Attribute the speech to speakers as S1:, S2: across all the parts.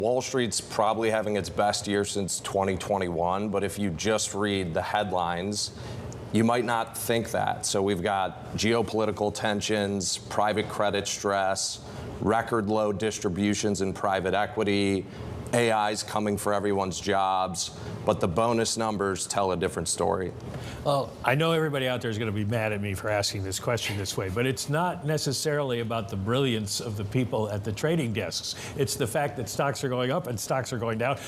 S1: Wall Street's probably having its best year since 2021, but if you just read the headlines, you might not think that. So we've got geopolitical tensions, private credit stress, record low distributions in private equity, AI's coming for everyone's jobs, but the bonus numbers tell a different story.
S2: Well, I know everybody out there is going to be mad at me for asking this question this way, but it's not necessarily about the brilliance of the people at the trading desks. It's the fact that stocks are going up and stocks are going down.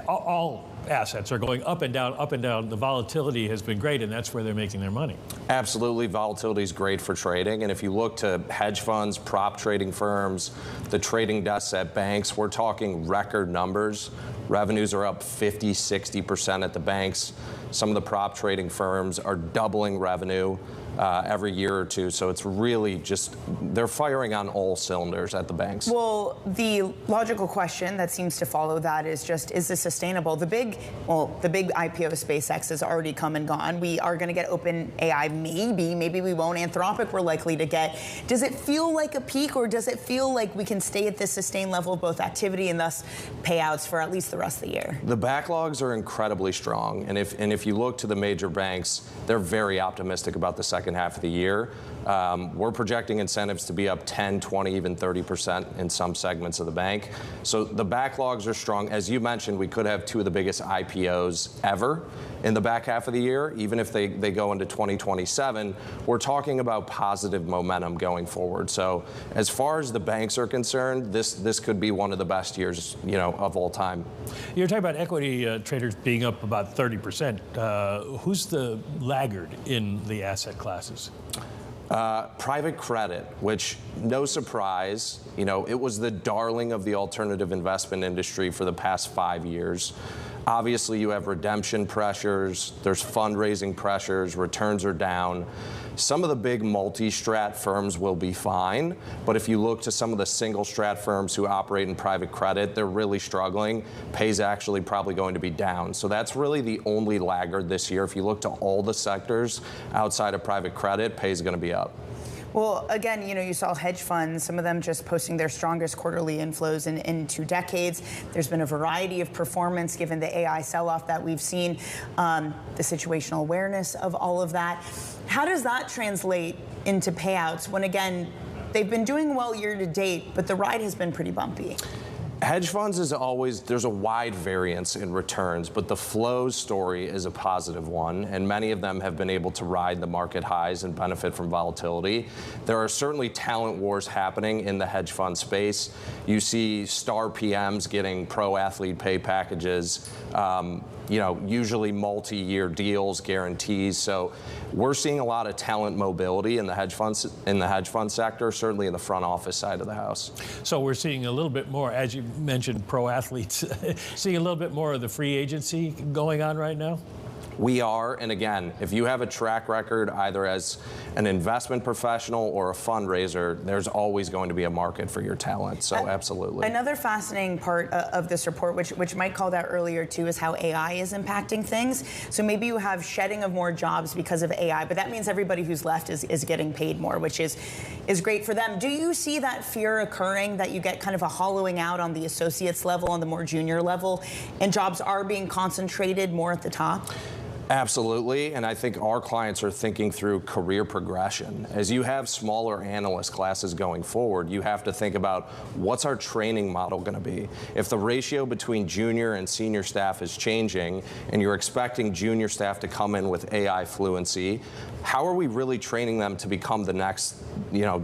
S2: All assets are going up and down, up and down. The volatility has been great, and that's where they're making their money. Absolutely.
S1: Volatility is great for trading. And if you look to hedge funds, prop trading firms, the trading desks at banks, we're talking record numbers. Revenues are up 50, 60% at the banks. Some of the prop trading firms are doubling revenue every year or two. So it's really just, they're firing on all cylinders at the banks.
S3: Well, the logical question that seems to follow that is just, is this sustainable? The big IPO of SpaceX has already come and gone. We are going to get OpenAI, maybe we won't. Anthropic we're likely to get. Does it feel like a peak, or does it feel like we can stay at this sustained level of both activity and thus payouts for at least the rest of the year?
S1: The backlogs are incredibly strong. And if you look to the major banks, they're very optimistic about the second half of the year. We're projecting incentives to be up 10, 20, even 30% in some segments of the bank. So the backlogs are strong. As you mentioned, we could have two of the biggest IPOs ever in the back half of the year. Even if they go into 2027, we're talking about positive momentum going forward. So as far as the banks are concerned, this could be one of the best years, of all time.
S2: You're talking about equity traders being up about 30%. Who's the laggard in the asset classes?
S1: Private credit, which, no surprise, it was the darling of the alternative investment industry for the past 5 years. Obviously, you have redemption pressures, there's fundraising pressures, returns are down. Some of the big multi-strat firms will be fine, but if you look to some of the single strat firms who operate in private credit, they're really struggling. Pay's actually probably going to be down. So that's really the only laggard this year. If you look to all the sectors outside of private credit, pay's going to be up.
S3: Well, again, you saw hedge funds, some of them just posting their strongest quarterly inflows in 2 decades. There's been a variety of performance given the AI sell-off that we've seen, the situational awareness of all of that. How does that translate into payouts when, again, they've been doing well year to date, but the ride has been pretty bumpy?
S1: Hedge funds is always, there's a wide variance in returns, but the flows story is a positive one, and many of them have been able to ride the market highs and benefit from volatility. There are certainly talent wars happening in the hedge fund space. You see star PMs getting pro athlete pay packages, usually multi-year deals, guarantees. So we're seeing a lot of talent mobility in the hedge fund sector, certainly in the front office side of the house.
S2: So we're seeing a little bit more, as you mentioned, pro athletes, seeing a little bit more of the free agency going on right now?
S1: We are, and again, if you have a track record either as an investment professional or a fundraiser, there's always going to be a market for your talent, so absolutely.
S3: Another fascinating part of this report, which Mike called out earlier too, is how AI is impacting things. So maybe you have shedding of more jobs because of AI, but that means everybody who's left is getting paid more, which is great for them. Do you see that fear occurring, that you get kind of a hollowing out on the associates level, on the more junior level, and jobs are being concentrated more at the top?
S1: Absolutely, and I think our clients are thinking through career progression. As you have smaller analyst classes going forward, you have to think about what's our training model going to be. If the ratio between junior and senior staff is changing, and you're expecting junior staff to come in with AI fluency, how are we really training them to become the next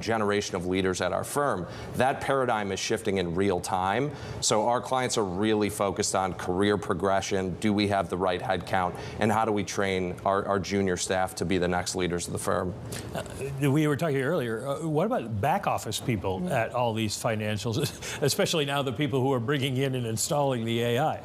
S1: generation of leaders at our firm? That paradigm is shifting in real time. So our clients are really focused on career progression. Do we have the right headcount? And how do we train our junior staff to be the next leaders of the firm?
S2: We were talking earlier, what about back office people at all these financials, especially now the people who are bringing in and installing the AI?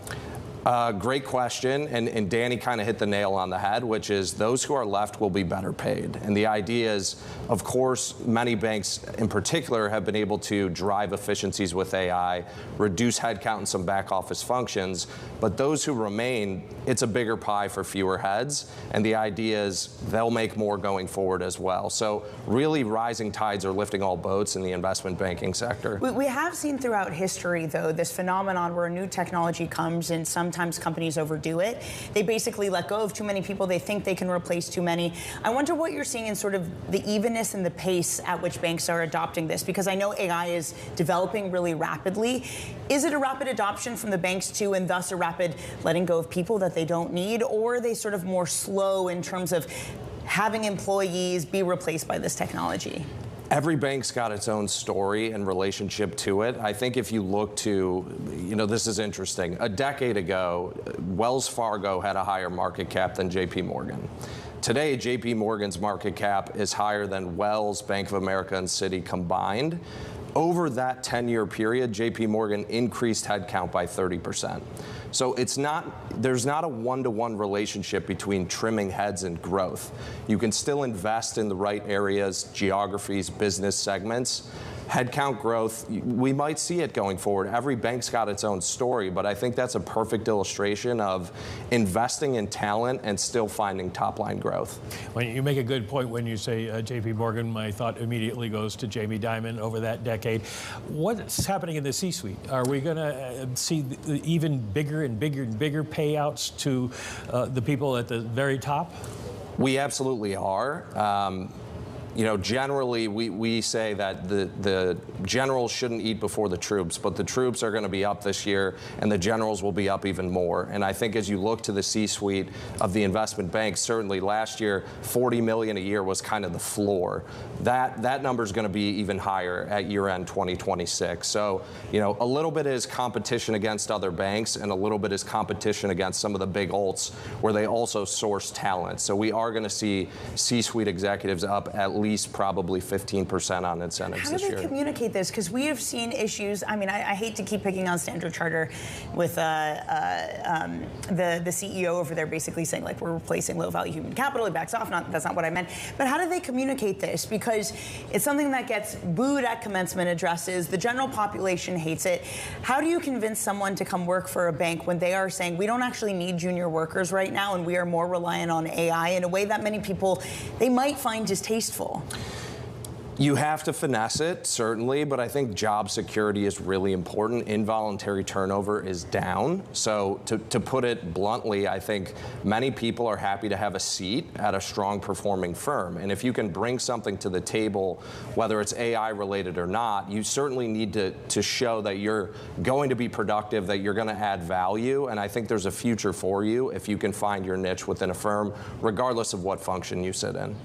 S1: Great question, and Danny kind of hit the nail on the head, which is those who are left will be better paid. And the idea is, of course, many banks in particular have been able to drive efficiencies with AI, reduce headcount in some back office functions, but those who remain, it's a bigger pie for fewer heads, and the idea is they'll make more going forward as well. So really rising tides are lifting all boats in the investment banking sector.
S3: We have seen throughout history, though, this phenomenon where a new technology comes and sometimes companies overdo it. They basically let go of too many people. They think they can replace too many. I wonder what you're seeing in sort of the evenness and the pace at which banks are adopting this, because I know AI is developing really rapidly. Is it a rapid adoption from the banks too, and thus a rapid letting go of people that they don't need, or are they sort of more slow in terms of having employees be replaced by this technology?
S1: Every bank's got its own story and relationship to it. I think if you look to, this is interesting. A decade ago, Wells Fargo had a higher market cap than JP Morgan. Today, JP Morgan's market cap is higher than Wells, Bank of America, and Citi combined. Over that 10-year period, JP Morgan increased headcount by 30%. So there's not a one-to-one relationship between trimming heads and growth. You can still invest in the right areas, geographies, business segments. Headcount growth, we might see it going forward. Every bank's got its own story, but I think that's a perfect illustration of investing in talent and still finding top-line growth.
S2: Well, you make a good point when you say JP Morgan. My thought immediately goes to Jamie Dimon over that decade. What's happening in the C-suite? Are we going to see even bigger and bigger and bigger payouts to the people at the very top?
S1: We absolutely are. Generally, we say that the generals shouldn't eat before the troops, but the troops are going to be up this year, and the generals will be up even more. And I think as you look to the C-suite of the investment banks, certainly last year, $40 million a year was kind of the floor. That number is going to be even higher at year-end 2026. So, a little bit is competition against other banks, and a little bit is competition against some of the big alts where they also source talent. So we are going to see C-suite executives up at least probably 15% on incentives this year.
S3: How do they communicate this? Because we have seen issues. I mean, I hate to keep picking on Standard Charter with the CEO over there basically saying, like, we're replacing low-value human capital. He backs off. That's not what I meant. But how do they communicate this? Because it's something that gets booed at commencement addresses. The general population hates it. How do you convince someone to come work for a bank when they are saying, we don't actually need junior workers right now, and we are more reliant on AI in a way that many people, they might find distasteful?
S1: You have to finesse it, certainly, but I think job security is really important. Involuntary turnover is down. So to put it bluntly, I think many people are happy to have a seat at a strong performing firm. And if you can bring something to the table, whether it's AI related or not, you certainly need to show that you're going to be productive, that you're going to add value. And I think there's a future for you if you can find your niche within a firm, regardless of what function you sit in.